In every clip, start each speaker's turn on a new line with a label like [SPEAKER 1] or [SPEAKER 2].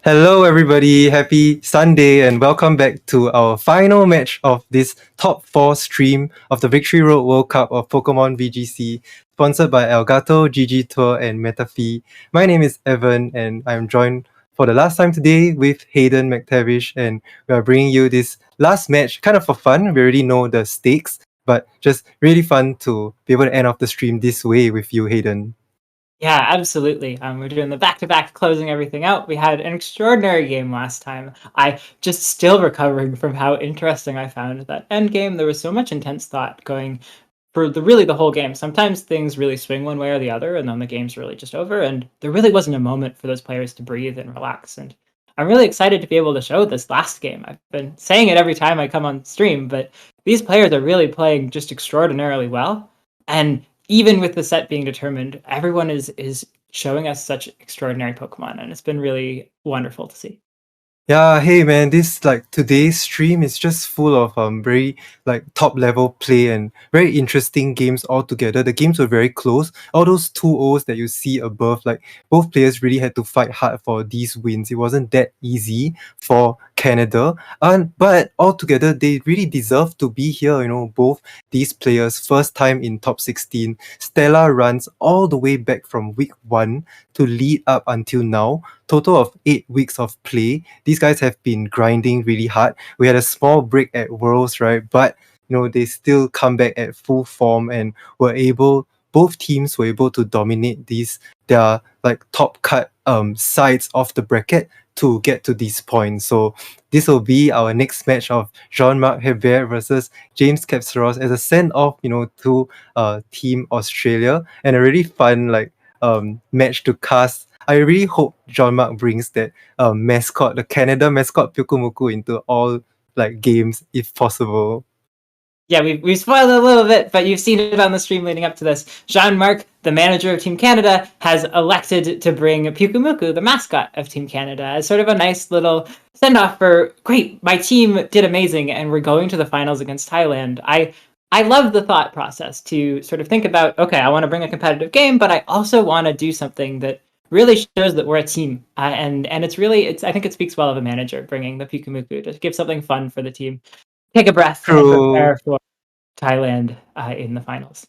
[SPEAKER 1] Hello, everybody. Happy Sunday, and welcome back to our final match of this top 4 stream of the Victory Road World Cup of Pokémon VGC, sponsored by Elgato, GG Tour, and Metafi. My name is Evan, and I'm joined for the last time today with Hayden McTavish, and we are bringing you this last match kind of for fun. We already know the stakes, but just really fun to be able to end off the stream this way with you, Hayden.
[SPEAKER 2] Yeah, absolutely. We're doing the back-to-back, closing everything out. We had an extraordinary game last time. I just still recovering from how interesting I found that end game. There was so much intense thought going for the whole game. Sometimes things really swing one way or the other, and then the game's really just over. And there really wasn't a moment for those players to breathe and relax. And I'm really excited to be able to show this last game. I've been saying it every time I come on stream, but these players are really playing just extraordinarily well. And even with the set being determined, everyone is showing us such extraordinary Pokemon, and it's been really wonderful to see.
[SPEAKER 1] Yeah, hey man, this today's stream is just full of very top level play and very interesting games altogether. The games were very close. All those 2-0s that you see above, both players really had to fight hard for these wins. It wasn't that easy for Canada. But altogether they really deserve to be here, both these players, first time in top 16. Stella runs all the way back from week 1 to lead up until now. Total of 8 weeks of play. These guys have been grinding really hard. We had a small break at Worlds, right? But they still come back at full form and both teams were able to dominate their top cut sides of the bracket to get to this point. So this will be our next match of Jean-Marc Hébert versus James Katsaros as a send-off, to Team Australia, and a really fun match to cast. I really hope Jean-Marc brings that mascot, the Canada mascot Pyukumuku, into all games if possible.
[SPEAKER 2] Yeah, we've spoiled it a little bit, but you've seen it on the stream leading up to this. Jean-Marc, the manager of Team Canada, has elected to bring Pyukumuku, the mascot of Team Canada, as sort of a nice little send-off for, great, my team did amazing, and we're going to the finals against Thailand. I love the thought process to sort of think about, okay, I want to bring a competitive game, but I also want to do something that really shows that we're a team. And I think it speaks well of a manager bringing the Pyukumuku to give something fun for the team. Take a breath and prepare for Thailand in the finals.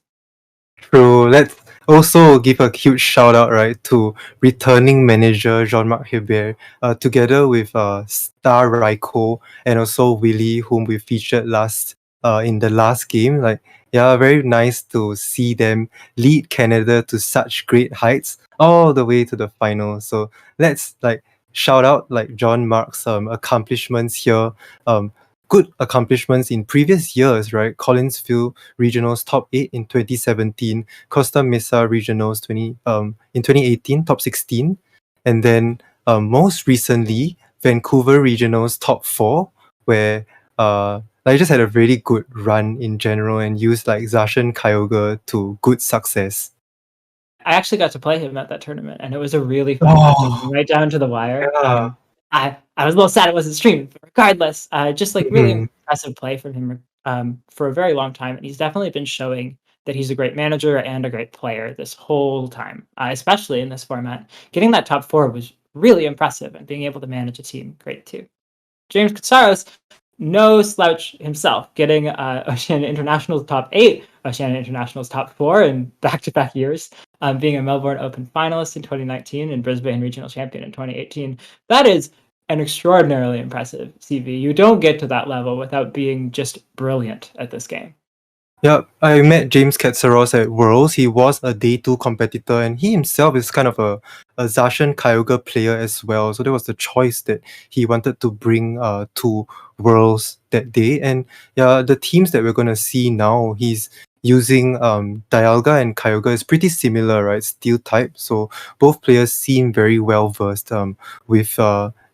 [SPEAKER 1] True. Let's also give a huge shout out, right, to returning manager Jean-Marc Hébert, together with Star Raiko and also Willie, whom we featured in the last game. Very nice to see them lead Canada to such great heights all the way to the final. So let's shout out Jean-Marc's accomplishments here. Good accomplishments in previous years, right? Collinsville Regionals top 8 in 2017, Costa Mesa Regionals in 2018 top 16, and then most recently Vancouver Regionals top 4, where I just had a really good run in general and used Zacian Kyogre to good success.
[SPEAKER 2] I actually got to play him at that tournament, and it was a really fun match, right down to the wire.
[SPEAKER 1] Yeah.
[SPEAKER 2] I was a little sad it wasn't streamed, but regardless, just really impressive play from him for a very long time, and he's definitely been showing that he's a great manager and a great player this whole time, especially in this format. Getting that top 4 was really impressive, and being able to manage a team, great too. James Katsaros, no slouch himself, getting Oceania International's top 8, Oceania International's top 4 in back-to-back years, being a Melbourne Open finalist in 2019 and Brisbane Regional Champion in 2018. That is an extraordinarily impressive CV. You don't get to that level without being just brilliant at this game.
[SPEAKER 1] Yeah, I met James Katsaros at Worlds. He was a day 2 competitor, and he himself is kind of a Zacian Kyogre player as well. So there was the choice that he wanted to bring to Worlds that day. And yeah, the teams that we're going to see now, he's using Dialga and Kyogre is pretty similar, right? Steel type. So both players seem very well versed with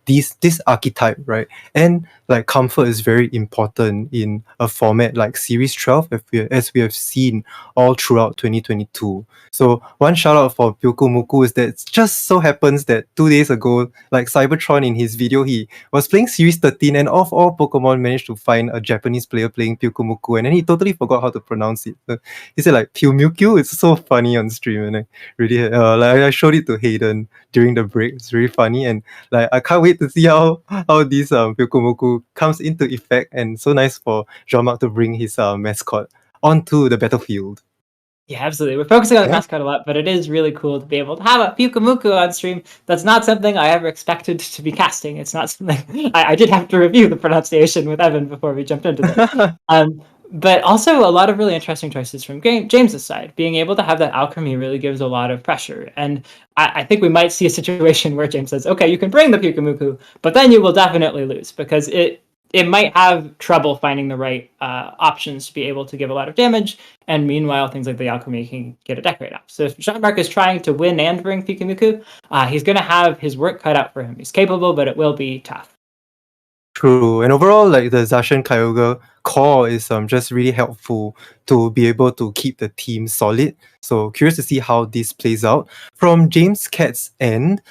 [SPEAKER 1] this archetype, right? And like comfort is very important in a format like Series 12, as we have seen all throughout 2022. So one shout out for Pyukumuku is that it just so happens that 2 days ago, like Cybertron in his video, he was playing Series 13 and of all Pokemon managed to find a Japanese player playing Pyukumuku and then he totally forgot how to pronounce it. So he said like Pyumukyu. It's so funny on stream and I really like I showed it to Hayden during the break. It's really funny and like I can't wait to see how this Pyukumuku comes into effect and so nice for Jean-Marc to bring his mascot onto the battlefield.
[SPEAKER 2] Yeah, absolutely. We're focusing on the mascot a lot, but it is really cool to be able to have a Pyukumuku on stream. That's not something I ever expected to be casting. It's not something I did have to review the pronunciation with Evan before we jumped into this. But also a lot of really interesting choices from James's side. Being able to have that alchemy really gives a lot of pressure. And I think we might see a situation where James says, okay, you can bring the Pyukumuku, but then you will definitely lose because it might have trouble finding the right options to be able to give a lot of damage. And meanwhile, things like the alchemy can get a decorate up. So if Jean-Marc is trying to win and bring Pyukumuku, he's going to have his work cut out for him. He's capable, but it will be tough.
[SPEAKER 1] True. And overall, like the Zacian Kyogre core is just really helpful to be able to keep the team solid. So curious to see how this plays out. From James Cat's end,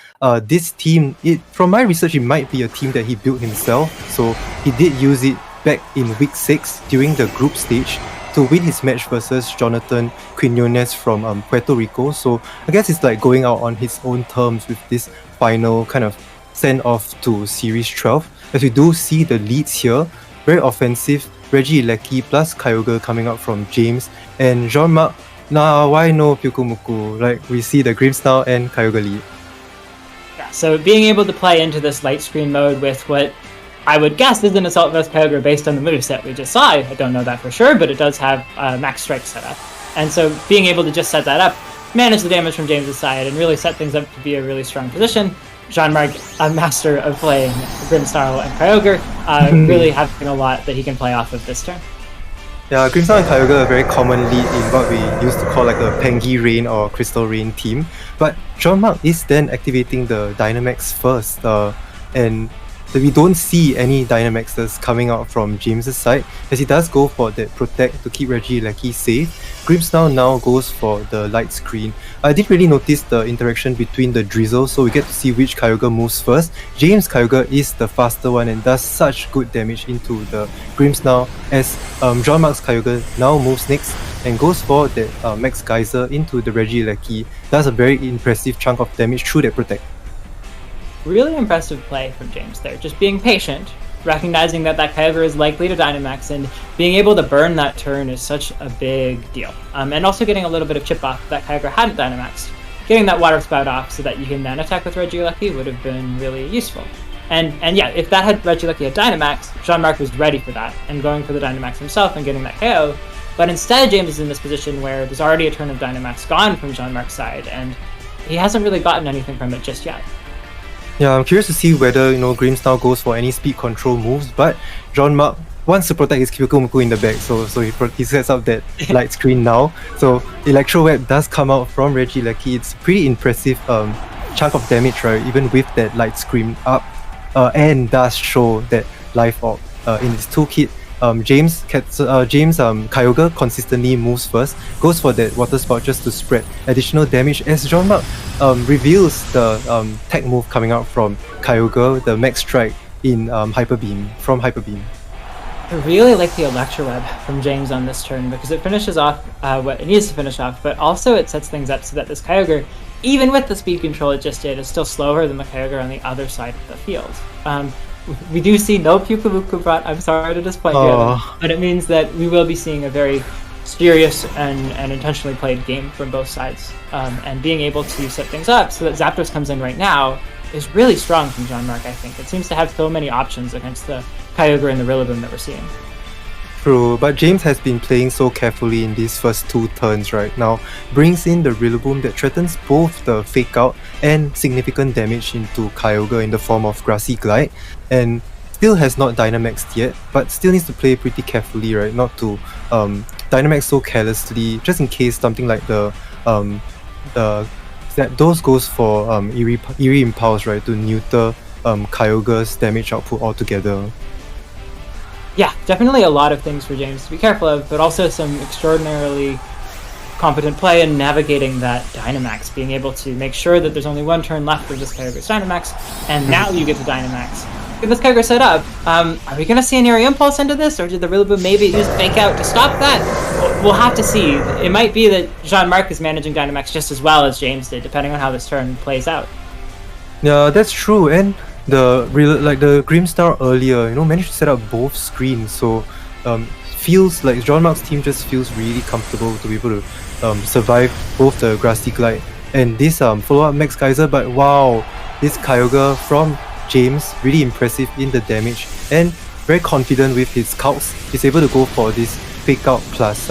[SPEAKER 1] this team, from my research, it might be a team that he built himself. So he did use it back in week 6 during the group stage to win his match versus Jonathan Quinones from Puerto Rico. So I guess it's like going out on his own terms with this final kind of send off to Series 12. As we do see the leads here, very offensive, Regieleki plus Kyogre coming out from James, and Jean-Marc, why no Pyukumuku? Like we see the Grimmsnarl and Kyogre lead.
[SPEAKER 2] Yeah, so being able to play into this light screen mode with what I would guess is an Assault Vest Kyogre based on the moveset we just saw. I don't know that for sure, but it does have Max Strike set up. And so being able to just set that up, manage the damage from James's side, and really set things up to be a really strong position. Jean-Marc, a master of playing Grimmsnarl and Kyogre, really having a lot that he can play off of this turn.
[SPEAKER 1] Yeah, Grimmsnarl and Kyogre are very common lead in what we used to call like a Pengy Rain or Crystal Rain team. But Jean-Marc is then activating the Dynamax first, and we don't see any Dynamaxes coming out from James's side, as he does go for that Protect to keep Regieleki safe. Grimmsnarl now goes for the light screen. I didn't really notice the interaction between the Drizzle, so we get to see which Kyogre moves first. James' Kyogre is the faster one and does such good damage into the Grimmsnarl, as Jean-Marc's Kyogre now moves next and goes for that Max Geyser into the Regieleki. Does a very impressive chunk of damage through that Protect.
[SPEAKER 2] Really impressive play from James there, just being patient, recognizing that Kyogre is likely to Dynamax, and being able to burn that turn is such a big deal. And also getting a little bit of chip off that Kyogre hadn't Dynamaxed. Getting that Water Spout off so that you can then attack with Regieleki would have been really useful. And yeah, if that had Regieleki had Dynamaxed, Jean-Marc was ready for that, and going for the Dynamax himself and getting that KO. But instead, James is in this position where there's already a turn of Dynamax gone from Jean-Marc's side, and he hasn't really gotten anything from it just yet.
[SPEAKER 1] Yeah, I'm curious to see whether, Grimmsnarl goes for any speed control moves, but Jean-Marc wants to protect his Pyukumuku in the back, so he sets up that light screen now. So Electro Web does come out from Regieleki. It's a pretty impressive chunk of damage, right, even with that light screen up, and does show that Life Orb in his toolkit. James Kyogre consistently moves first, goes for that Water Spout just to spread additional damage, as Jean-Marc reveals the tech move coming out from Kyogre, the Max Strike in Hyper Beam.
[SPEAKER 2] I really like the Electro Web from James on this turn because it finishes off what it needs to finish off, but also it sets things up so that this Kyogre, even with the speed control it just did, is still slower than the Kyogre on the other side of the field. We do see no Pyukumuku brought. I'm sorry to disappoint you, but it means that we will be seeing a very serious and intentionally played game from both sides. And being able to set things up so that Zapdos comes in right now is really strong from Jean-Marc, I think. It seems to have so many options against the Kyogre and the Rillaboom that we're seeing.
[SPEAKER 1] True, but James has been playing so carefully in these first 2 turns right now. Brings in the Rillaboom that threatens both the Fake Out and significant damage into Kyogre in the form of Grassy Glide, and still has not Dynamaxed yet, but still needs to play pretty carefully, right? Not to Dynamax so carelessly, just in case something like the Zapdos goes for Eerie Impulse, right, to neuter Kyogre's damage output altogether.
[SPEAKER 2] Yeah, definitely a lot of things for James to be careful of, but also some extraordinarily competent play in navigating that Dynamax, being able to make sure that there's only one turn left of this Kyogre's Dynamax, and now you get the Dynamax. Get this Kyogre set up. Are we going to see an Air Impulse into this, or did the Rillaboom maybe use Fake Out to stop that? We'll have to see. It might be that Jean-Marc is managing Dynamax just as well as James did, depending on how this turn plays out.
[SPEAKER 1] Yeah, that's true, and the Grimstar earlier, managed to set up both screens, so feels like Jean-Marc's team just feels really comfortable to be able to survive both the Grassy Glide and this follow-up Max Geyser. But wow, this Kyogre from James, really impressive in the damage and very confident with his scouts. He's able to go for this Fake Out plus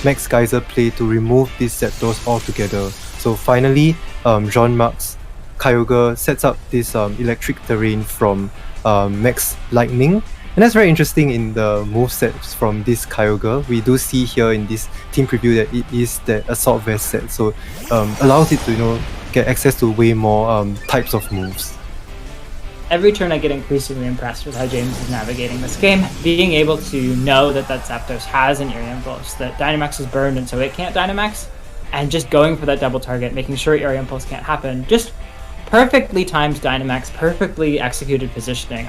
[SPEAKER 1] Max Geyser play to remove these Zapdos altogether. So finally, Jean-Marc's Kyogre sets up this electric terrain from Max Lightning. And that's very interesting in the movesets from this Kyogre. We do see here in this team preview that it is the Assault Vest set, so allows it to get access to way more types of moves.
[SPEAKER 2] Every turn I get increasingly impressed with how James is navigating this game. Being able to know that Zapdos has an Air Impulse, that Dynamax is burned and so it can't Dynamax, and just going for that double target, making sure Air Impulse can't happen. Just perfectly timed Dynamax, perfectly executed positioning.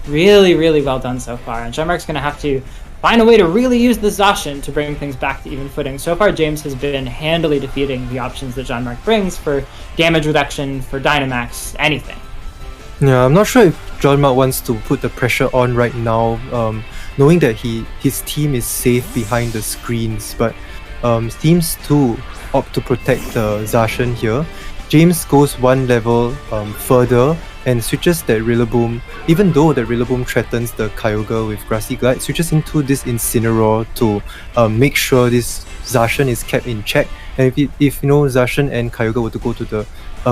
[SPEAKER 2] Really, really well done so far. And Jean-Marc's going to have to find a way to really use the Zacian to bring things back to even footing. So far, James has been handily defeating the options that Jean-Marc brings for damage reduction, for Dynamax, anything.
[SPEAKER 1] Yeah, I'm not sure if Jean-Marc wants to put the pressure on right now, knowing that his team is safe behind the screens, but seems to opt to protect the Zacian here. James goes one level further and switches that Rillaboom, even though that Rillaboom threatens the Kyogre with Grassy Glide, switches into this Incineroar to make sure this Zacian is kept in check. And if Zacian and Kyogre were to go to the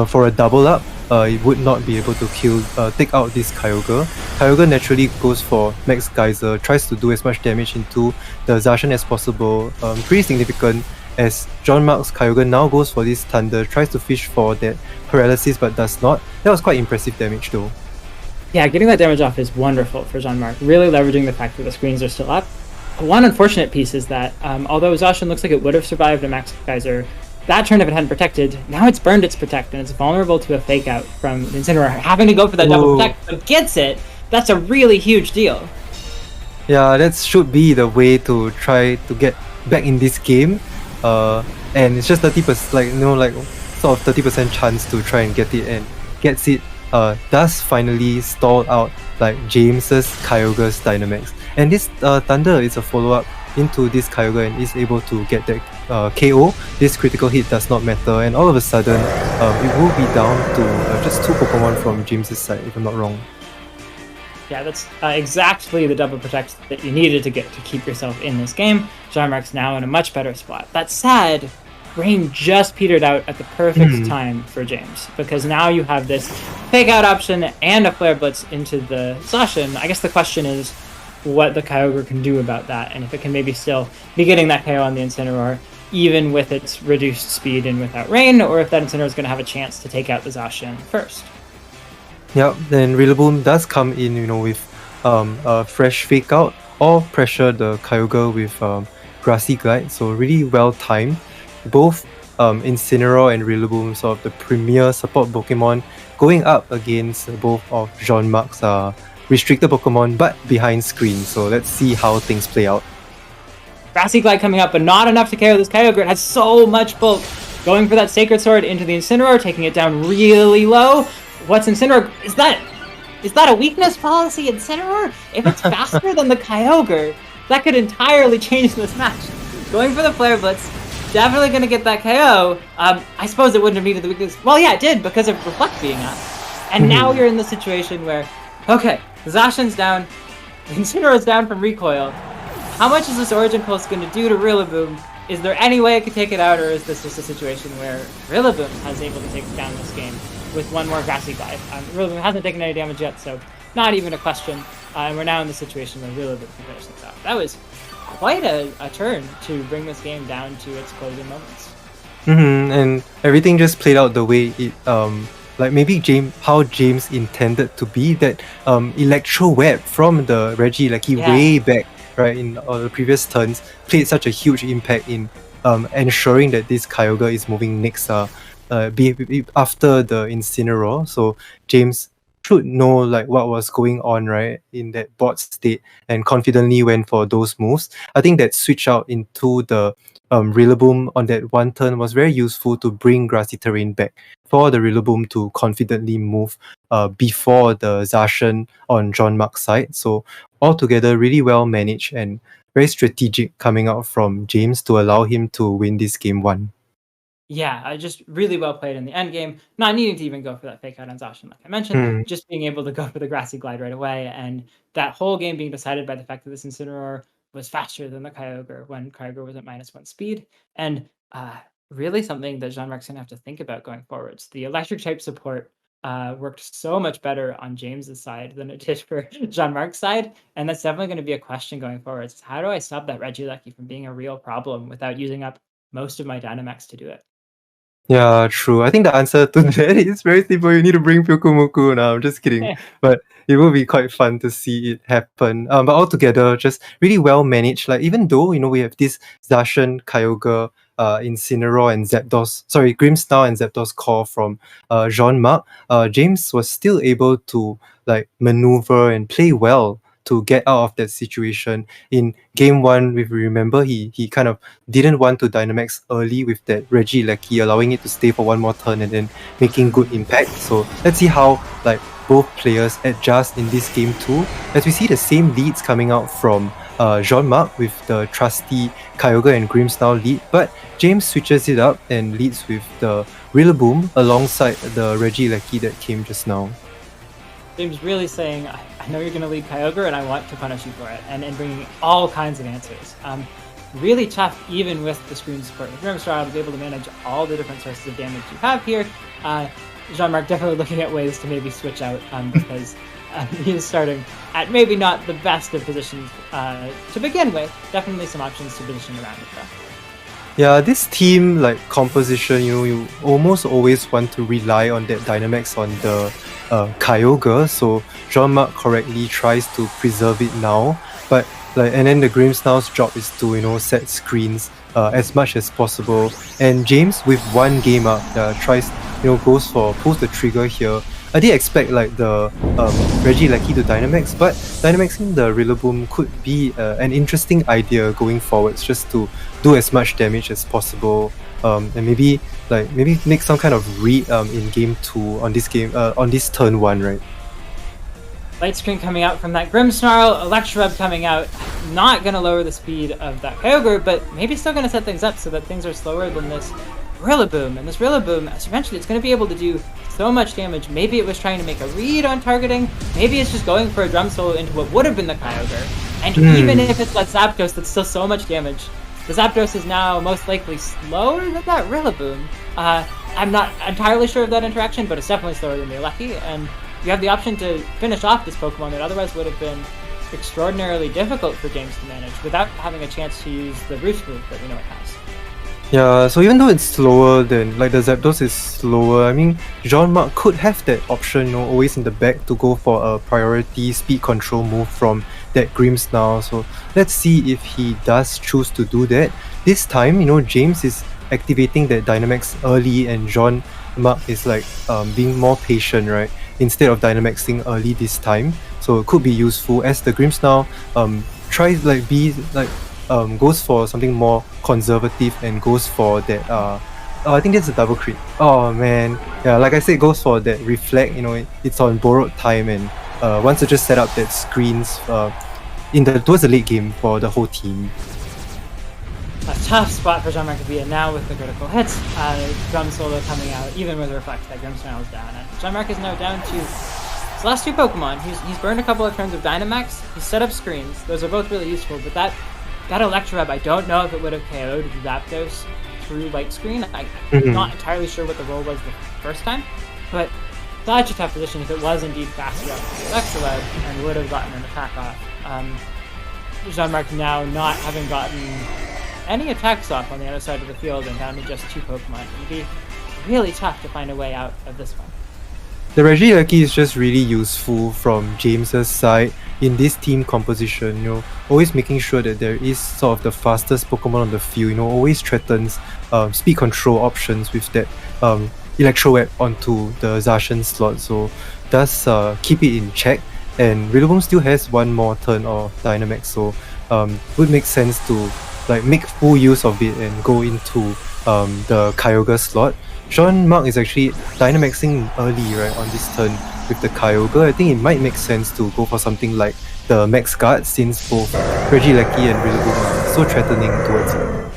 [SPEAKER 1] for a double up, it would not be able to take out this Kyogre. Kyogre naturally goes for Max Geyser, tries to do as much damage into the Zacian as possible. Pretty significant, as Jean-Marc's Kyogre now goes for this Thunder, tries to fish for that paralysis but does not. That was quite impressive damage though.
[SPEAKER 2] Yeah, getting that damage off is wonderful for Jean-Marc, really leveraging the fact that the screens are still up. One unfortunate piece is that although Zacian looks like it would have survived a Max Geyser, that turn if it hadn't protected, now it's burned its Protect and it's vulnerable to a Fake Out from Incineroar. Having to go for that double Protect but gets it, that's a really huge deal.
[SPEAKER 1] Yeah, that should be the way to try to get back in this game. And it's just 30%, sort of 30% chance to try and get it, and gets it. Does finally stall out like James's Kyogre's Dynamax, and this Thunder is a follow-up into this Kyogre and is able to get that KO. This critical hit does not matter, and all of a sudden it will be down to just 2 Pokemon from James's side, if I'm not wrong.
[SPEAKER 2] Yeah, that's exactly the double protect that you needed to keep yourself in this game. Jean-Marc's now in a much better spot. That said, Rain just petered out at the perfect time for James, because now you have this Fake Out option and a Flare Blitz into the Zacian. I guess the question is what the Kyogre can do about that, and if it can maybe still be getting that KO on the Incineroar, even with its reduced speed and without Rain, or if that Incineroar is going to have a chance to take out the Zacian first.
[SPEAKER 1] Yeah, then Rillaboom does come in, with a fresh Fake Out or pressure the Kyogre with Grassy Glide, so really well timed. Both Incineroar and Rillaboom, sort of the premier support Pokemon, going up against both of Jean-Marc's restricted Pokemon, but behind screen. So let's see how things play out.
[SPEAKER 2] Grassy Glide coming up, but not enough to carry this Kyogre. It has so much bulk. Going for that Sacred Sword into the Incineroar, taking it down really low. What's Incineroar? Is that a weakness policy, Incineroar? If it's faster than the Kyogre, that could entirely change this match. Going for the Flare Blitz, definitely going to get that KO. I suppose it wouldn't have needed the weakness. Well, yeah, it did, because of Reflect being up. And now you're in the situation where, okay, the Zacian's down, Incineroar's down from recoil. How much is this Origin Pulse going to do to Rillaboom? Is there any way it could take it out, or is this just a situation where Rillaboom has able to take down this game with one more Grassy Glide? Rillaboom hasn't taken any damage yet, so not even a question. And we're now in the situation where Rillaboom can finish things off. That was quite a turn to bring this game down to its closing moments.
[SPEAKER 1] And everything just played out the way it like maybe how James intended to be that electro web from the Regieleki way back, right, in the previous turns played such a huge impact in ensuring that this Kyogre is moving next after the Incineroar. So James should know like what was going on, right, in that board state, and confidently went for those moves. I think that switch out into the Rillaboom on that one turn was very useful to bring grassy terrain back for the Rillaboom to confidently move before the Zacian on Jean-Marc's side. So altogether really well managed and very strategic coming out from James to allow him to win this game 1.
[SPEAKER 2] Yeah, just really well played in the end game, not needing to even go for that fake out on Zacian, like I mentioned, just being able to go for the Grassy Glide right away, and that whole game being decided by the fact that this Incineroar was faster than the Kyogre when Kyogre was at -1 speed, and really something that Jean-Marc's gonna have to think about going forwards. The electric type support worked so much better on James's side than it did for Jean-Marc's side, and that's definitely gonna be a question going forwards. How do I stop that Regieleki from being a real problem without using up most of my Dynamax to do it?
[SPEAKER 1] Yeah, true. I think the answer to that is very simple. You need to bring Pyukumuku. No, I'm just kidding. But it will be quite fun to see it happen. But altogether, just really well managed. Like even though we have this Zacian, Kyogre, Incineroar, and Grimmsnarl and Zapdos core from Jean-Marc, James was still able to like maneuver and play well to get out of that situation. In game 1, if you remember, he kind of didn't want to Dynamax early with that Regieleki, allowing it to stay for one more turn and then making good impact. So let's see how like both players adjust in this game 2, as we see the same leads coming out from Jean-Marc with the trusty Kyogre and Grimmsnarl lead, but James switches it up and leads with the Rillaboom alongside the Regieleki that came just now.
[SPEAKER 2] James really saying, I know you're going to lead Kyogre and I want to punish you for it, and bringing all kinds of answers. Really tough even with the screen support. With Grimmsnarl, I was able to manage all the different sources of damage you have here. Jean-Marc definitely looking at ways to maybe switch out because he is starting at maybe not the best of positions to begin with. Definitely some options to position around it though.
[SPEAKER 1] Yeah, this team like composition, you almost always want to rely on that Dynamax on the Kyogre, so Jean-Marc correctly tries to preserve it now, but and then the Grimmsnarl's job is to set screens as much as possible, and James with one game up pulls the trigger here. I did expect like the Regieleki to Dynamax, but Dynamaxing the Rillaboom could be an interesting idea going forwards, just to do as much damage as possible, and maybe make some kind of read in game 2 on this turn 1, right?
[SPEAKER 2] Light Screen coming out from that Grimmsnarl, Electroweb coming out, not going to lower the speed of that Kyogre, but maybe still going to set things up so that things are slower than this Rillaboom. And this Rillaboom, as you mentioned, it's going to be able to do so much damage. Maybe it was trying to make a read on targeting, maybe it's just going for a drum solo into what would have been the Kyogre. And even if it's that Zapdos, that's still so much damage. The Zapdos is now most likely slower than that Rillaboom. I'm not entirely sure of that interaction, but it's definitely slower than the Eleki, and you have the option to finish off this Pokemon that otherwise would have been extraordinarily difficult for James to manage without having a chance to use the Roost move that we know it has.
[SPEAKER 1] Yeah, so even though it's slower than, like the Zapdos is slower, I mean, Jean-Marc could have that option, always in the back to go for a priority speed control move from that Grimmsnarl. So let's see if he does choose to do that. This time, James is activating that Dynamax early and Jean-Marc is like being more patient, right? Instead of Dynamaxing early this time. So it could be useful as the Grimmsnarl tries goes for something more conservative and goes for that I think that's a double crit. Oh man. Yeah, like I said, it goes for that reflect, it's on borrowed time, and wants to just set up that screens towards the late game for the whole team.
[SPEAKER 2] A tough spot for Jean-Marc to be in now with the critical hits. Drum Solo coming out, even with Reflect, that Grimmsnarl is down. And Jean-Marc is now down to his last two Pokemon. He's burned a couple of turns of Dynamax, he's set up screens, those are both really useful, but that Electroweb, I don't know if it would have KO'd Zapdos through Light Screen. I'm not entirely sure what the role was the first time, but such a tough position if it was indeed fast enough for Electroweb and would have gotten an attack off. Jean-Marc now not having gotten any attacks off on the other side of the field and down to just two Pokemon. It would be really tough to find a way out of this one.
[SPEAKER 1] The Regieleki is just really useful from James's side in this team composition, always making sure that there is sort of the fastest Pokemon on the field, always threatens speed control options with that Electro Web onto the Zacian slot, so does keep it in check. And Rillaboom still has one more turn of Dynamax, so would make sense to like make full use of it and go into the Kyogre slot. Jean-Marc is actually Dynamaxing early, right, on this turn with the Kyogre. I think it might make sense to go for something like the Max Guard, since both Regieleki and Rillaboom are so threatening towards it.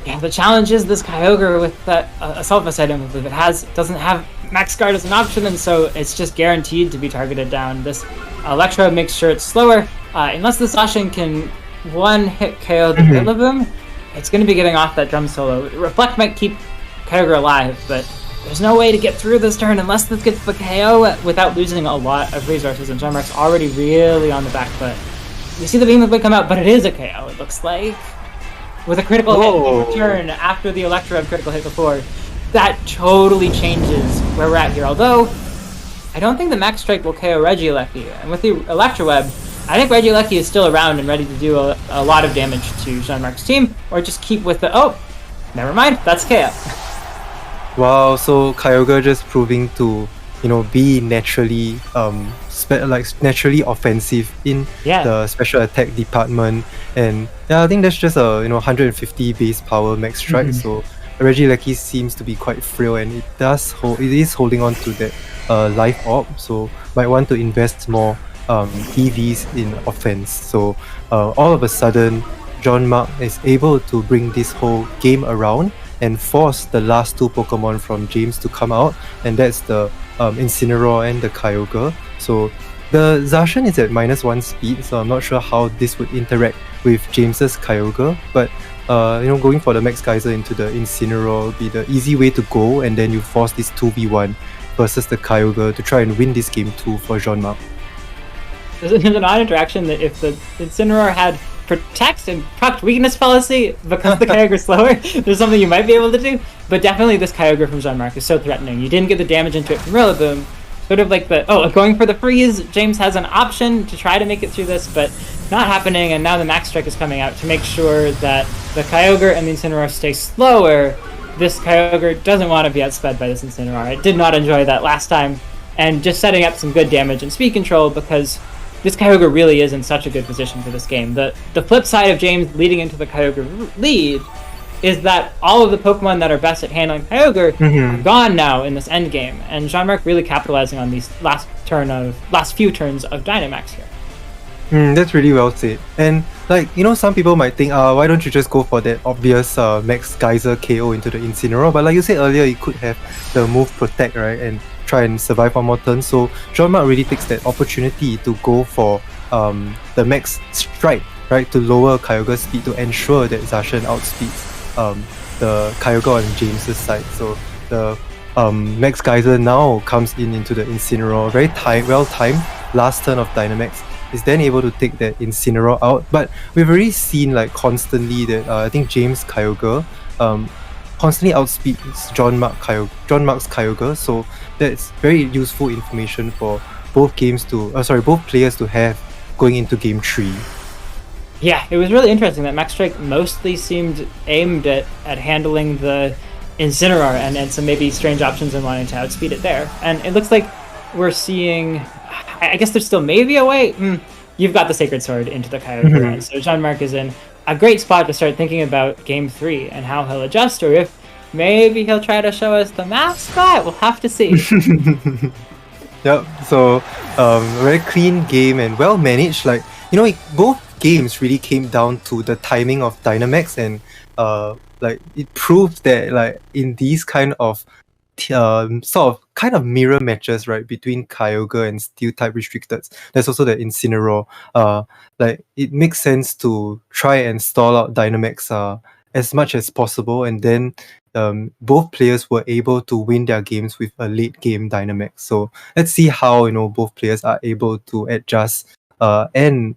[SPEAKER 2] Yeah, the challenge is this Kyogre with that Assault Vest item, if it doesn't have Max Guard as an option, and so it's just guaranteed to be targeted down. This Electro makes sure it's slower. Unless the Zacian can one-hit KO the Rillaboom, it's going to be getting off that drum solo. Reflect might keep Kyogre alive, but there's no way to get through this turn unless this gets the KO without losing a lot of resources, and Jean-Marc's already really on the back foot. You see the Beam of Blade come out, but it is a KO, it looks like. With a critical hit in return after the Electro critical hit before, that totally changes where we're at here. Although, I don't think the Max Strike will KO Regieleki, and with the Electro Web, I think Regieleki is still around and ready to do a lot of damage to Jean-Marc's team, or just keep with the, oh, never mind, that's KO.
[SPEAKER 1] Wow, so Kyogre just proving to, be naturally naturally offensive in the special attack department. And yeah, I think that's just a 150 base power max strike. So Regieleki seems to be quite frail, and it is holding on to that life orb, so might want to invest more EVs in offense. So all of a sudden, Jean-Marc is able to bring this whole game around and force the last two Pokemon from James to come out, and that's the Incineroar and the Kyogre. So the Zacian is at -1 speed, so I'm not sure how this would interact with James's Kyogre, but going for the Max Geyser into the Incineroar would be the easy way to go, and then you force this 2v1 versus the Kyogre to try and win this game 2 for Jean-Marc.
[SPEAKER 2] There's an odd interaction that if the Incineroar had Protect and proc weakness policy because the Kyogre is slower, there's something you might be able to do. But definitely this Kyogre from Jean-Marc is so threatening. You didn't get the damage into it from Rillaboom. Sort of like going for the freeze. James has an option to try to make it through this, but not happening, and now the Max Strike is coming out to make sure that the Kyogre and the Incineroar stay slower. This Kyogre doesn't want to be outsped by this Incineroar. It did not enjoy that last time, and just setting up some good damage and speed control, because this Kyogre really is in such a good position for this game. The flip side of James leading into the Kyogre lead is that all of the Pokemon that are best at handling Kyogre are gone now in this end game, and Jean-Marc really capitalizing on these last few turns of Dynamax here.
[SPEAKER 1] That's really well said. And some people might think, why don't you just go for that obvious Max Geyser KO into the Incineroar? But like you said earlier, you could have the move Protect, right, and try and survive one more turn. So Jean-Marc really takes that opportunity to go for the Max Strike, right, to lower Kyogre's speed to ensure that Zacian outspeeds the Kyogre on James's side. So the Max Geyser now comes into the Incineroar, very well-timed last turn of Dynamax, is then able to take that Incineroar out. But we've already seen constantly that I think James Kyogre constantly outspeeds Jean-Marc's Kyogre, so that's very useful information for both players to have going into game 3.
[SPEAKER 2] Yeah, it was really interesting that Max Strike mostly seemed aimed at handling the Incineroar and some maybe strange options and wanting to outspeed it there. And it looks like we're seeing, I guess there's still maybe a way. You've got the Sacred Sword into the Kyogre, and so Jean-Marc is in a great spot to start thinking about game 3 and how he'll adjust, or if maybe he'll try to show us the mascot. We'll have to see.
[SPEAKER 1] Yep. So a very clean game and well managed. Both games really came down to the timing of Dynamax, and it proved that in these kind of mirror matches, right, between Kyogre and Steel type restricted, there's also the Incineroar. It makes sense to try and stall out Dynamax as much as possible, and then both players were able to win their games with a late game Dynamax. So let's see how both players are able to adjust and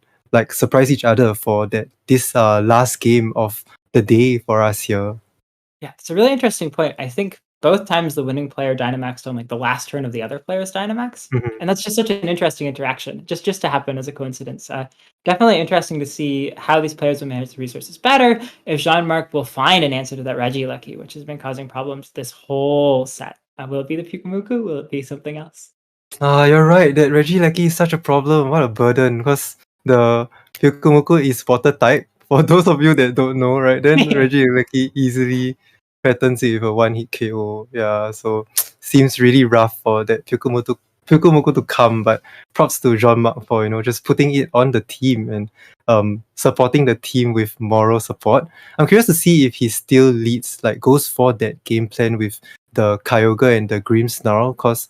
[SPEAKER 1] surprise each other for this last game of the day for us here.
[SPEAKER 2] Yeah, it's a really interesting point. I think both times the winning player Dynamaxed on like the last turn of the other player's Dynamax.
[SPEAKER 1] Mhm.
[SPEAKER 2] And that's just such an interesting interaction, just to happen as a coincidence. Definitely interesting to see how these players will manage the resources better, if Jean-Marc will find an answer to that Regieleki, which has been causing problems this whole set. Will it be the Pyukumuku? Will it be something else?
[SPEAKER 1] You're right. That Regieleki is such a problem. What a burden. Because the Pyukumuku is water type. For those of you that don't know, right? Then Regieleki easily threatens it with a one-hit KO. Yeah, so seems really rough for that Pyukumuku to come. But props to Jean-Marc for just putting it on the team and supporting the team with moral support. I'm curious to see if he still goes for that game plan with the Kyogre and the Grimmsnarl, because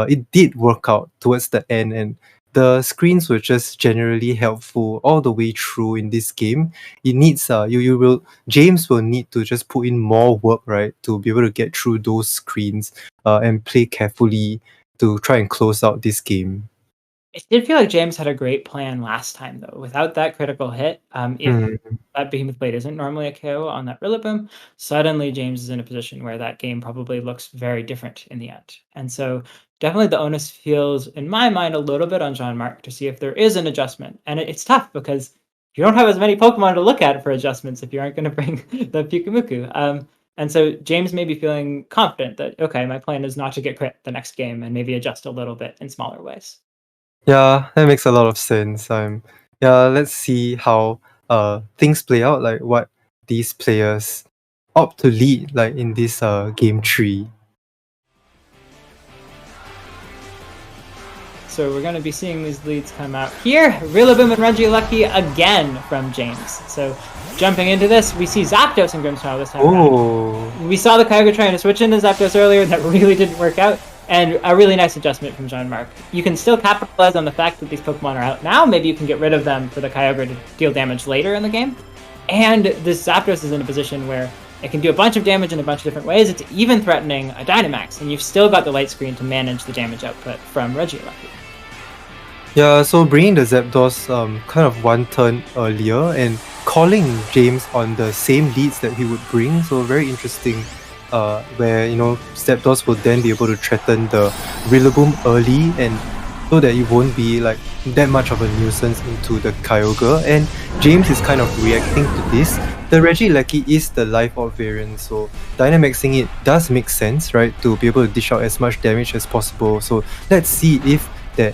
[SPEAKER 1] it did work out towards the end, and the screens were just generally helpful all the way through in this game. It needs James will need to just put in more work, right, to be able to get through those screens and play carefully to try and close out this game.
[SPEAKER 2] It did feel like James had a great plan last time, though. Without that critical hit, if that Behemoth Blade isn't normally a KO on that Rillaboom, suddenly James is in a position where that game probably looks very different in the end. And so definitely the onus feels, in my mind, a little bit on Jean-Marc to see if there is an adjustment. And it's tough because you don't have as many Pokemon to look at for adjustments if you aren't going to bring the Pyukumuku. And so James may be feeling confident that, okay, my plan is not to get crit the next game and maybe adjust a little bit in smaller ways.
[SPEAKER 1] Yeah, that makes a lot of sense. Let's see how things play out, like what these players opt to lead, like in this game 3.
[SPEAKER 2] So we're going to be seeing these leads come out here. Rillaboom and Regieleki again from James. So jumping into this, we see Zapdos and Grimmsnarl this time around. We saw the Kyogre trying to switch into Zapdos earlier, and that really didn't work out. And a really nice adjustment from Jean-Marc. You can still capitalize on the fact that these Pokemon are out now. Maybe you can get rid of them for the Kyogre to deal damage later in the game. And this Zapdos is in a position where it can do a bunch of damage in a bunch of different ways. It's even threatening a Dynamax, and you've still got the light screen to manage the damage output from Regieleki.
[SPEAKER 1] Yeah, so bringing the Zapdos kind of one turn earlier and calling James on the same leads that he would bring. So very interesting. Where Zapdos will then be able to threaten the Rillaboom early, and so that it won't be like that much of a nuisance into the Kyogre. And James is kind of reacting to this. The Regieleki is the Life Orb variant, so Dynamaxing it does make sense, right? To be able to dish out as much damage as possible. So let's see if that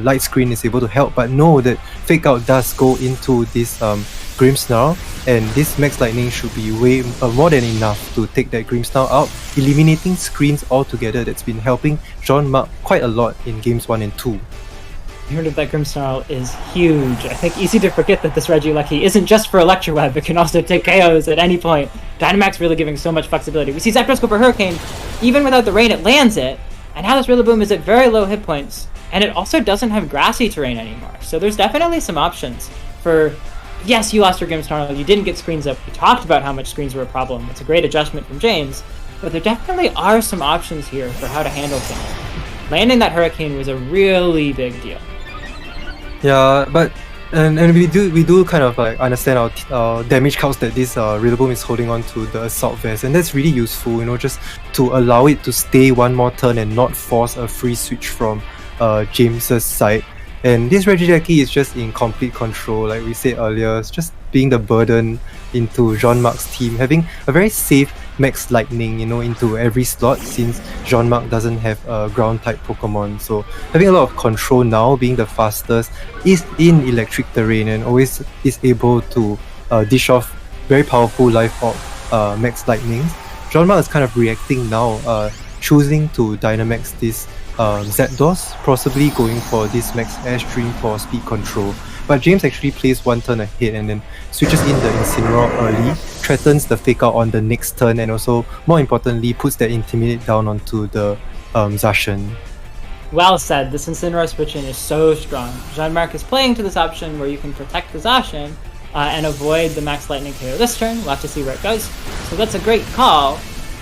[SPEAKER 1] light screen is able to help. But no, that Fake Out does go into this Grimmsnarl, and this Max Lightning should be way more than enough to take that Grimmsnarl out, eliminating screens altogether. That's been helping Jean-Marc quite a lot in games 1 and 2.
[SPEAKER 2] The unit of that Grimmsnarl is huge. I think easy to forget that this Regieleki isn't just for Electroweb, it can also take KOs at any point. Dynamax really giving so much flexibility. We see Zapdos go for Hurricane, even without the rain it lands it, and now this Rillaboom is at very low hit points, and it also doesn't have grassy terrain anymore. So there's definitely some options for, yes, you lost your Grimmsnarl, you didn't get screens up, we talked about how much screens were a problem, it's a great adjustment from James, but there definitely are some options here for how to handle things. Landing that Hurricane was a really big deal.
[SPEAKER 1] Yeah, but and we do kind of like understand our damage counts that this Rillaboom is holding on to the Assault Vest, and that's really useful, just to allow it to stay one more turn and not force a free switch from James's side. And this Regieleki is just in complete control, like we said earlier. It's just being the burden into Jean-Marc's team, having a very safe Max Lightning, into every slot, since Jean-Marc doesn't have a ground-type Pokemon. So having a lot of control now, being the fastest, is in electric terrain, and always is able to dish off very powerful Life Orb Max Lightnings. Jean-Marc is kind of reacting now, choosing to Dynamax this Zapdos, possibly going for this Max Airstream for speed control. But James actually plays one turn ahead and then switches in the Incineroar early, threatens the Fake Out on the next turn, and also, more importantly, puts that Intimidate down onto the Zacian.
[SPEAKER 2] Well said, this Incineroar switch-in is so strong. Jean-Marc is playing to this option where you can protect the Zacian and avoid the Max Lightning KO this turn. We'll have to see where it goes. So that's a great call,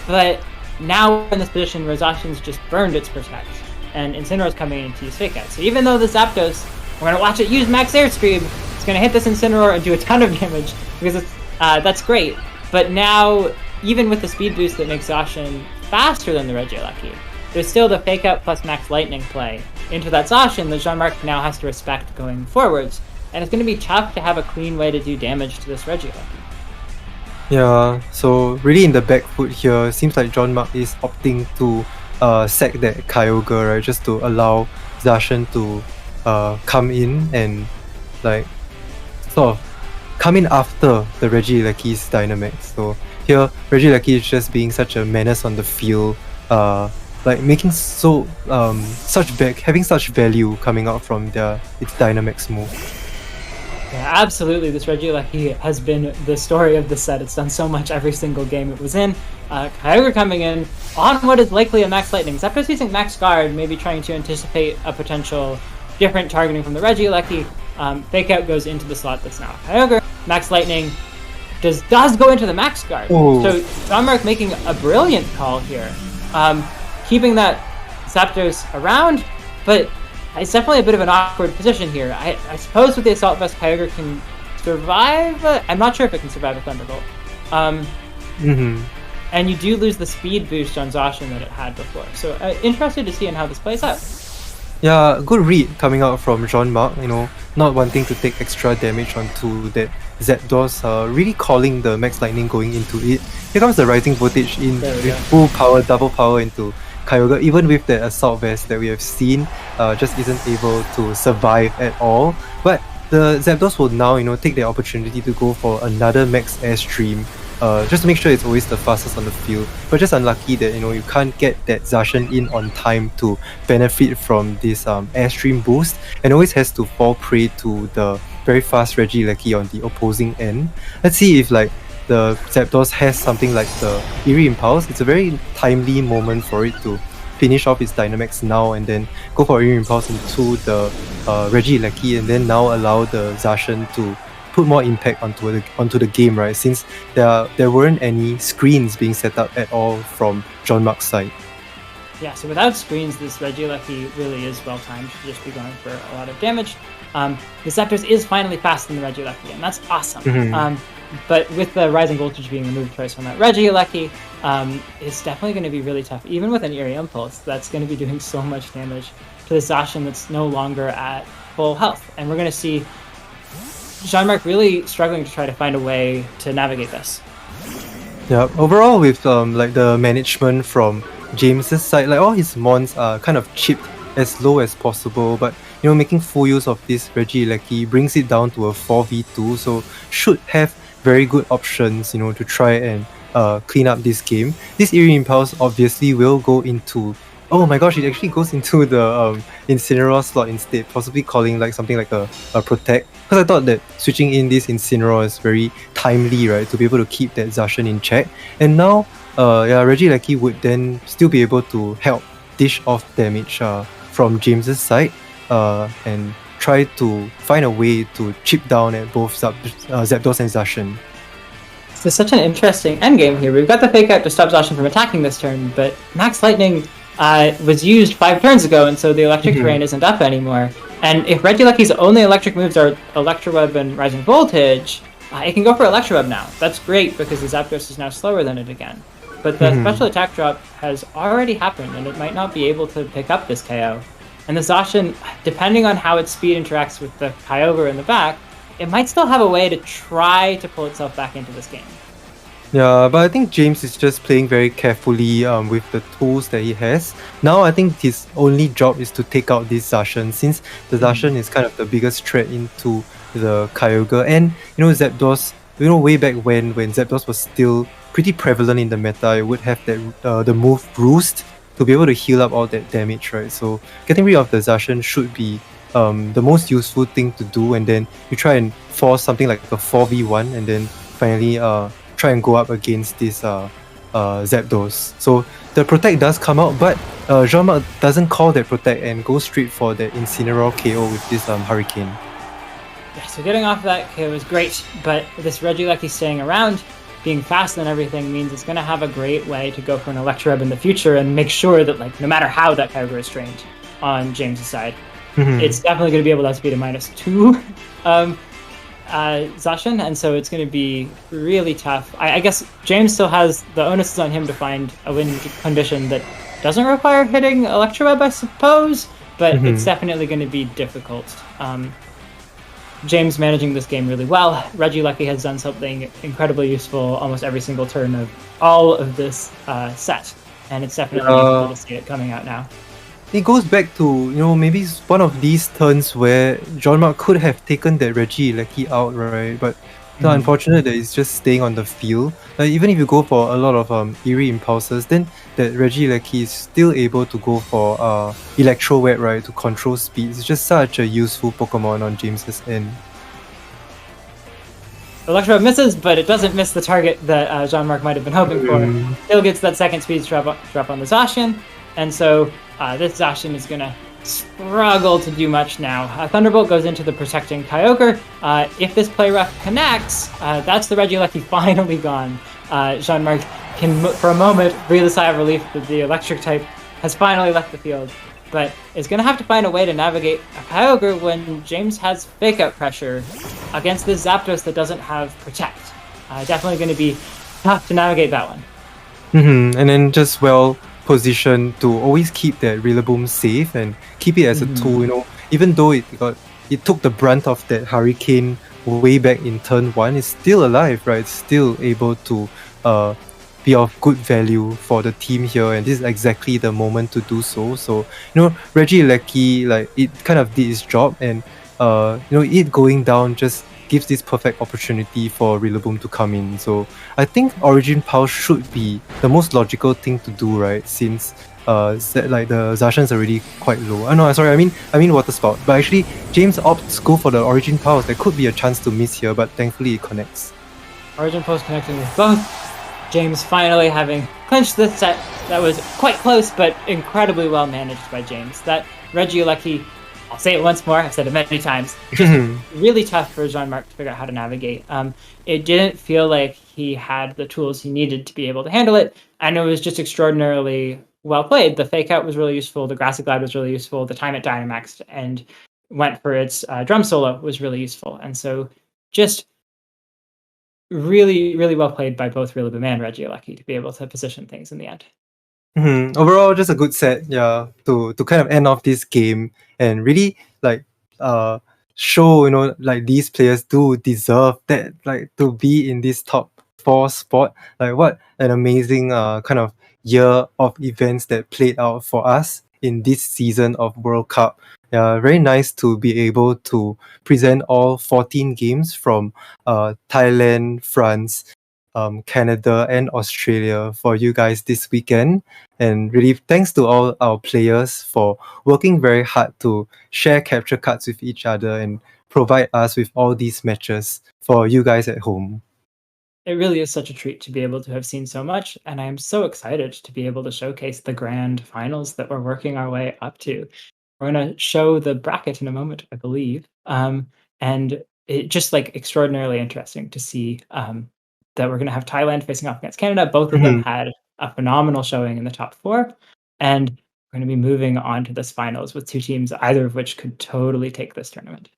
[SPEAKER 2] but now we're in this position where Zacian's just burned its Protect, and Incineroar's coming in to use Fake Out. So even though the Zapdos, we're going to watch it use Max Airstream, it's going to hit this Incineroar and do a ton of damage, because it's, that's great. But now, even with the speed boost that makes Zacian faster than the Regieleki, there's still the Fake Out plus Max Lightning play into that Zacian that Jean-Marc now has to respect going forwards. And it's going to be tough to have a clean way to do damage to this Regieleki.
[SPEAKER 1] Yeah, so really in the back foot here, seems like Jean-Marc is opting to sack that Kyogre, right? Just to allow Zacian to come in and like sort of come in after the Regieleki's Dynamax. So here, Regieleki is just being such a menace on the field, like making having such value coming out from its Dynamax move.
[SPEAKER 2] Yeah, absolutely. This Regieleki has been the story of the set. It's done so much every single game it was in. Kyogre coming in on what is likely a Max Lightning. Zapdos using Max Guard, maybe trying to anticipate a potential different targeting from the Regieleki. Fake Out goes into the slot that's now Kyogre. Max Lightning does go into the Max Guard.
[SPEAKER 1] Ooh.
[SPEAKER 2] So Jean-Marc making a brilliant call here. Keeping that Zapdos around, but it's definitely a bit of an awkward position here. I suppose with the Assault Vest, Kyogre can survive. I'm not sure if it can survive a Thunderbolt. And you do lose the speed boost on Zacian that it had before. So interested to see in how this plays out.
[SPEAKER 1] Yeah, good read coming out from Jean-Marc, not wanting to take extra damage onto that Zapdos, really calling the Max Lightning going into it. Here comes the Rising Voltage in with full power, double power into Kyogre, even with the Assault Vest that we have seen, just isn't able to survive at all. But the Zapdos will now, take the opportunity to go for another Max Airstream, just to make sure it's always the fastest on the field. But just unlucky that, you can't get that Zacian in on time to benefit from this Airstream boost, and always has to fall prey to the very fast Regieleki on the opposing end. Let's see if the Zapdos has something like the Eerie Impulse. It's a very timely moment for it to finish off its Dynamax now and then go for Eerie Impulse into the Regieleki, and then now allow the Zacian to put more impact onto the game, right? Since there weren't any screens being set up at all from Jean-Marc's side.
[SPEAKER 2] Yeah, so without screens, this Regieleki really is well timed to just be going for a lot of damage. The Zapdos is finally faster than the Regieleki, and that's awesome. But with the Rising Voltage being the move choice on that Regieleki, it's definitely going to be really tough. Even with an Eerie Impulse, that's going to be doing so much damage to the Zacian that's no longer at full health. And we're going to see Jean-Marc really struggling to try to find a way to navigate this.
[SPEAKER 1] Yeah, overall with the management from James's side, all his mons are kind of chipped as low as possible, but making full use of this Regieleki brings it down to a 4v2, so should have very good options, to try and clean up this game. This Eerie Impulse obviously will go into... Oh my gosh, it actually goes into the Incineroar slot instead, possibly calling something like a Protect. Because I thought that switching in this Incineroar is very timely, right, to be able to keep that Zacian in check. And now, Regieleki would then still be able to help dish off damage from James's side and try to find a way to chip down at both Zapdos and Zacian.
[SPEAKER 2] So such an interesting endgame here. We've got the Fake Out to stop Zacian from attacking this turn, but Max Lightning was used 5 turns ago, and so the electric terrain isn't up anymore. And if Regieleki's only electric moves are Electro Web and Rising Voltage, it can go for Electro Web now. That's great because the Zapdos is now slower than it again. But the special attack drop has already happened, and it might not be able to pick up this KO. And the Zacian, depending on how its speed interacts with the Kyogre in the back, it might still have a way to try to pull itself back into this game.
[SPEAKER 1] Yeah, but I think James is just playing very carefully with the tools that he has. Now I think his only job is to take out this Zacian, since the Zacian is kind of the biggest threat into the Kyogre. And Zapdos, way back when Zapdos was still pretty prevalent in the meta, it would have that the move Roost to be able to heal up all that damage, right? So getting rid of the Zacian should be the most useful thing to do, and then you try and force something like a 4v1 and then finally try and go up against this Zapdos. So the Protect does come out, but Jean-Marc doesn't call that Protect and goes straight for the Incineroar KO with this Hurricane.
[SPEAKER 2] Yeah, so getting off that KO is great, but this Regieleki staying around, being fast and everything, means it's going to have a great way to go for an Electro Web in the future and make sure that no matter how that Kyogre is trained on James' side, it's definitely going to be able to outspeed a -2. Zacian, and so it's going to be really tough. I guess James still has the onus is on him to find a win condition that doesn't require hitting Electroweb, I suppose, but it's definitely going to be difficult. James managing this game really well. Regieleki has done something incredibly useful almost every single turn of all of this set, and it's definitely useful to see it coming out now.
[SPEAKER 1] It goes back to, maybe it's one of these turns where Jean-Marc could have taken that Regieleki out, right? But the unfortunate that it's just staying on the field. Like, even if you go for a lot of eerie impulses, then that Regieleki is still able to go for Electro Web, right, to control speed. It's just such a useful Pokemon on James's end.
[SPEAKER 2] Electro misses, but it doesn't miss the target that Jean-Marc might have been hoping for. Still gets that second speed drop on the Zacian, and so this Zacian is going to struggle to do much now. Thunderbolt goes into the protecting Kyogre. If this play rough connects, that's the Regieleki finally gone. Jean-Marc can, for a moment, breathe a sigh of relief that the electric type has finally left the field, but is going to have to find a way to navigate a Kyogre when James has Fake Out pressure against this Zapdos that doesn't have Protect. Definitely going to be tough to navigate that one.
[SPEAKER 1] And then just positioned to always keep that Rillaboom safe and keep it as a tool, even though it took the brunt of that Hurricane way back in turn 1, it's still alive, right? It's still able to be of good value for the team here, and this is exactly the moment to do so. So, Regieleki, like, it kind of did its job, and it going down just gives this perfect opportunity for Rillaboom to come in. So I think Origin Pulse should be the most logical thing to do, right? Since the Zacian is already quite low. No, sorry, I mean Water Spout. But actually, James opts go for the Origin Pulse. There could be a chance to miss here, but thankfully it connects.
[SPEAKER 2] Origin Pulse connecting with both. James finally having clinched this set. That was quite close, but incredibly well managed by James. That Regieleki, I'll say it once more, I've said it many times, really tough for Jean-Marc to figure out how to navigate. It didn't feel like he had the tools he needed to be able to handle it, and it was just extraordinarily well played. The Fake Out was really useful, the Grassy Glide was really useful, the time it Dynamaxed and went for its Drum Solo was really useful, and so just really, really well played by both Rillaboom and Regieleki to be able to position things in the end.
[SPEAKER 1] Overall, just a good set, to kind of end off this game and really show, like, these players do deserve that, like, to be in this top 4 spot. Like, what an amazing kind of year of events that played out for us in this season of World Cup. Very nice to be able to present all 14 games from Thailand, France, Canada and Australia for you guys this weekend. And really thanks to all our players for working very hard to share capture cards with each other and provide us with all these matches for you guys at home.
[SPEAKER 2] It really is such a treat to be able to have seen so much, and I am so excited to be able to showcase the grand finals that we're working our way up to. We're going to show the bracket in a moment, I believe, and it just extraordinarily interesting to see that we're going to have Thailand facing off against Canada. Both of them had a phenomenal showing in the top 4, and we're going to be moving on to this finals with 2 teams, either of which could totally take this tournament.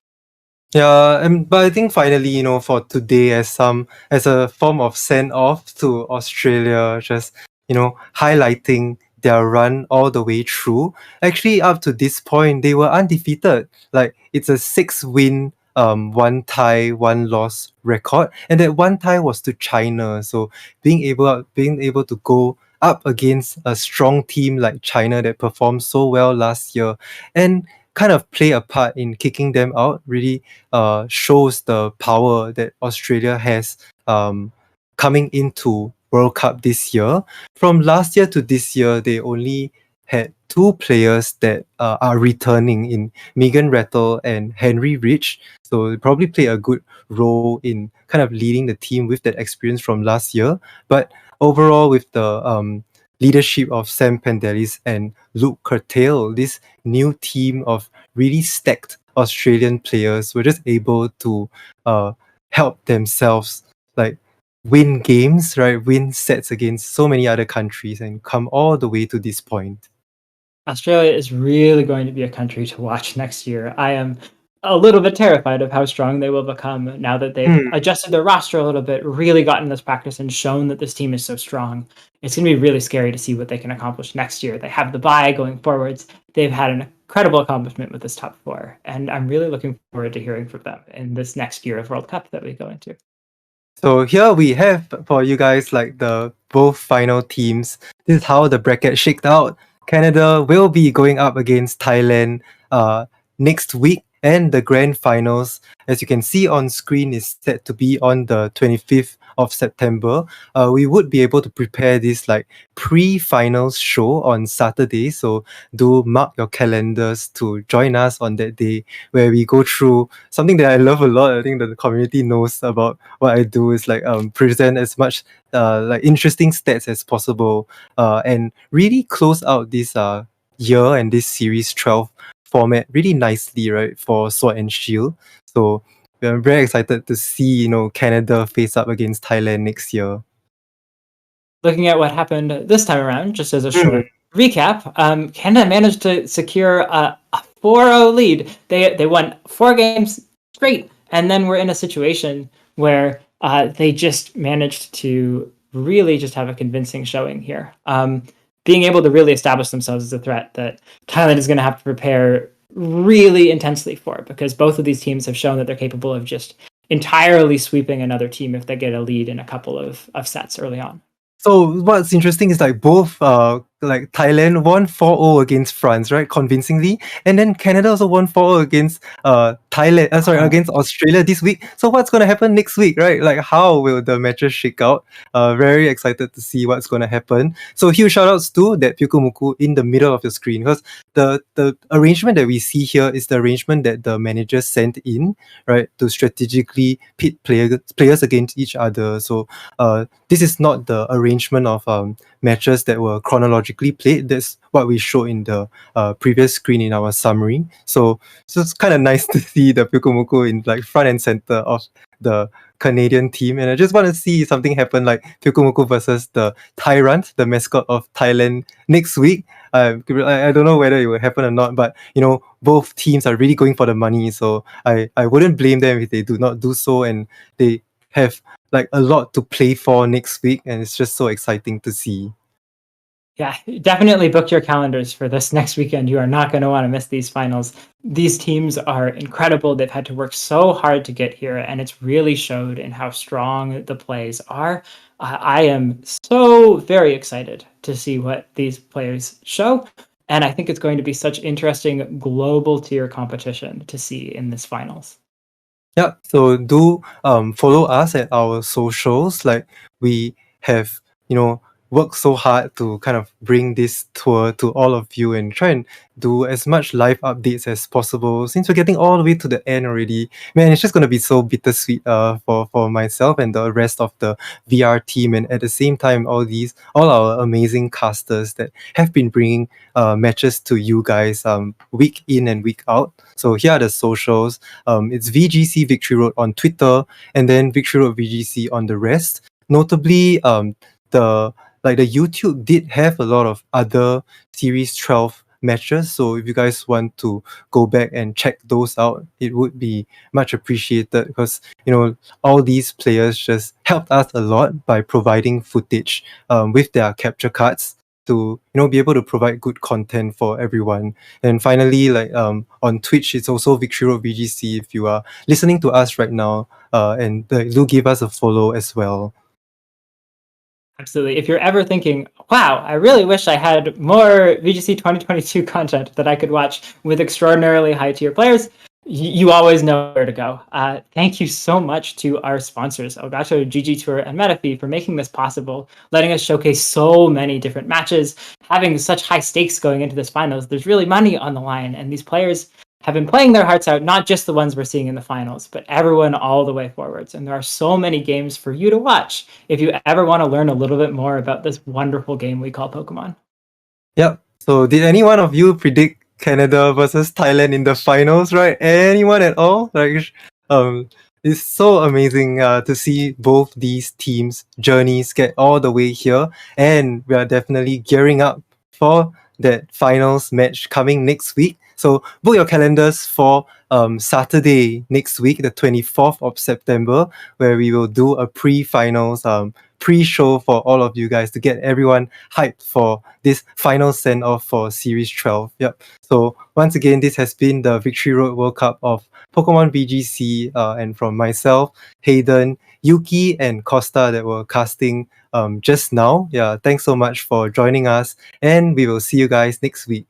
[SPEAKER 1] Yeah, but I think finally, for today, as a form of send off to Australia, just highlighting their run all the way through. Actually, up to this point, they were undefeated. Like, it's a 6-win, 1 tie, 1 loss record, and that 1 tie was to China. So being able to go up against a strong team like China that performed so well last year and kind of play a part in kicking them out really shows the power that Australia has coming into World Cup this year. From last year to this year, they only had 2 players that are returning in Megan Rattle and Henry Rich. So they probably play a good role in kind of leading the team with that experience from last year. But overall, with the leadership of Sam Pendelis and Luke Curtail, this new team of really stacked Australian players were just able to help themselves win games, right? Win sets against so many other countries and come all the way to this point.
[SPEAKER 2] Australia is really going to be a country to watch next year. I am a little bit terrified of how strong they will become now that they've adjusted their roster a little bit, really gotten this practice and shown that this team is so strong. It's going to be really scary to see what they can accomplish next year. They have the bye going forwards. They've had an incredible accomplishment with this top four, and I'm really looking forward to hearing from them in this next year of World Cup that we go into.
[SPEAKER 1] So here we have for you guys like the both final teams. This is how the bracket shaked out. Canada will be going up against Thailand next week, and the grand finals, as you can see on screen, is set to be on the 25th of September. We would be able to prepare this like pre-finals show on Saturday, so do mark your calendars to join us on that day where we go through something that I love a lot. I think that the community knows about what I do is like present as much like interesting stats as possible and really close out this year and this series 12 format really nicely, right, for Sword and Shield. So I'm very excited to see, Canada face up against Thailand next year.
[SPEAKER 2] Looking at what happened this time around, just as a short recap, Canada managed to secure a 4-0 lead. They won 4 games straight, and then we're in a situation where they just managed to really just have a convincing showing here. Being able to really establish themselves as a threat that Thailand is going to have to prepare really intensely for, because both of these teams have shown that they're capable of just entirely sweeping another team if they get a lead in a couple of sets early on.
[SPEAKER 1] So what's interesting is like both like Thailand won 4-0 against France, right? Convincingly. And then Canada also won 4-0 against against Australia this week. So what's gonna happen next week, right? Like how will the matches shake out? Very excited to see what's gonna happen. So huge shout outs to that Pyukumuku in the middle of your screen, because the arrangement that we see here is the arrangement that the managers sent in, right? To strategically pit players against each other. So this is not the arrangement of matches that were chronologically played. That's what we showed in the previous screen in our summary. So it's kind of nice to see the Pyukumuku in like front and center of the Canadian team, and I just want to see something happen like Pyukumuku versus the Tyrant, the mascot of Thailand, next week. I don't know whether it will happen or not, but both teams are really going for the money, so I wouldn't blame them if they do not do so, and they have like a lot to play for next week, and it's just so exciting to see.
[SPEAKER 2] Yeah, definitely book your calendars for this next weekend. You are not going to want to miss these finals. These teams are incredible. They've had to work so hard to get here, and it's really showed in how strong the plays are. I am so very excited to see what these players show, and I think it's going to be such interesting global tier competition to see in this finals.
[SPEAKER 1] Yeah, so do follow us at our socials. Like we have, worked so hard to kind of bring this tour to all of you and try and do as much live updates as possible. Since we're getting all the way to the end already, man, it's just gonna be so bittersweet for myself and the rest of the VR team, and at the same time all our amazing casters that have been bringing matches to you guys week in and week out. So here are the socials. It's VGC Victory Road on Twitter, and then Victory Road VGC on the rest. Notably, the YouTube did have a lot of other Series 12 matches, so if you guys want to go back and check those out, it would be much appreciated, because all these players just helped us a lot by providing footage with their capture cards to be able to provide good content for everyone. And finally, like on Twitch, it's also Victory Road VGC if you are listening to us right now, and do give us a follow as well.
[SPEAKER 2] Absolutely. If you're ever thinking, wow, I really wish I had more VGC 2022 content that I could watch with extraordinarily high tier players, you always know where to go. Thank you so much to our sponsors, Elgato, GG Tour, and Metafi, for making this possible, letting us showcase so many different matches, having such high stakes going into this finals. There's really money on the line, and these players have been playing their hearts out, not just the ones we're seeing in the finals, but everyone all the way forwards. And there are so many games for you to watch if you ever want to learn a little bit more about this wonderful game we call Pokemon.
[SPEAKER 1] Yep. So did any one of you predict Canada versus Thailand in the finals, right? Anyone at all? Like, it's so amazing to see both these teams' journeys get all the way here, and we are definitely gearing up for that finals match coming next week. So book your calendars for Saturday next week, the 24th of September, where we will do a pre-finals pre-show for all of you guys to get everyone hyped for this final send-off for Series 12. Yep. So once again, this has been the Victory Road World Cup of Pokemon VGC, and from myself, Hayden, Yuki, and Costa that were casting just now. Yeah, thanks so much for joining us, and we will see you guys next week.